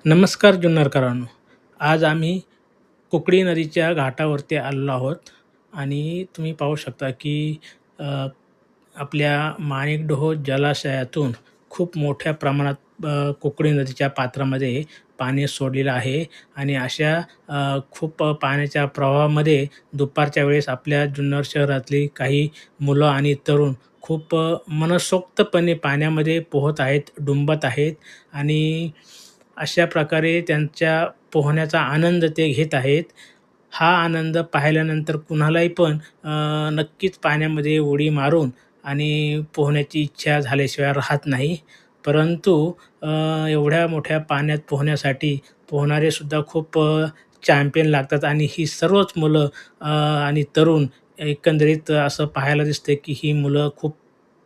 नमस्कार जुन्नरकरांनो. आज आम्ही कुकडी नदीच्या घाटावरती आलेलो आहोत आणि तुम्ही पाहू शकता की अ, आपल्या माणिकडोह जलाशयातून खूप मोठ्या प्रमाणात कुकडी नदीच्या पात्रामध्ये पाणी सोडलेलं आहे आणि अशा खूप पाण्याच्या प्रवाहामध्ये दुपारच्या वेळेस आपल्या जुन्नर शहरातली काही मुलं आणि तरुण खूप मनसोक्तपणे पाण्यामध्ये पोहत आहेत, डुंबत आहेत आणि अशा प्रकारे त्यांच्या पोहण्याचा आनंद ते घेत आहेत. हा आनंद पाहिल्यानंतर कुणालाही पण नक्कीच पाण्यामध्ये उडी मारून आणि पोहण्याची इच्छा झाल्याशिवाय राहत नाही. परंतु अ, एवढ्या मोठ्या पाण्यात पोहण्यासाठी पोहणारेसुद्धा खूप चॅम्पियन लागतात आणि ही सर्वच मुलं आणि तरुण एकंदरीत असं पाहायला दिसतं की ही मुलं खूप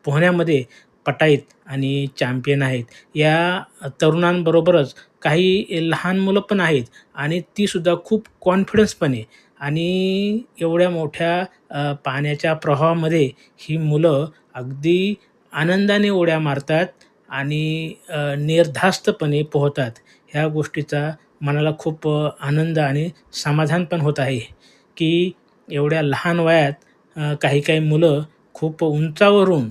पोहण्यामध्ये पटाईत आणि चॅम्पियन आहेत. या तरुणांबरोबरच काही लहान मुलं पण आहेत आणि तीसुद्धा खूप कॉन्फिडन्सपणे आणि एवढ्या मोठ्या पाण्याच्या प्रवाहामध्ये ही मुलं अगदी आनंदाने उड्या मारतात आणि निर्धास्तपणे पोहतात. ह्या गोष्टीचा मनाला खूप आनंद आणि समाधान पण होत आहे, की एवढ्या लहान वयात काही-काही मुलं खूप उंचावरून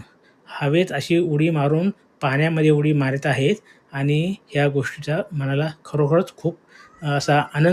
हवेत अशी उडी मारून पाण्यामध्ये उडी मारत आहेत आणि ह्या गोष्टीचा मनाला खरोखरच खूप असा आनंद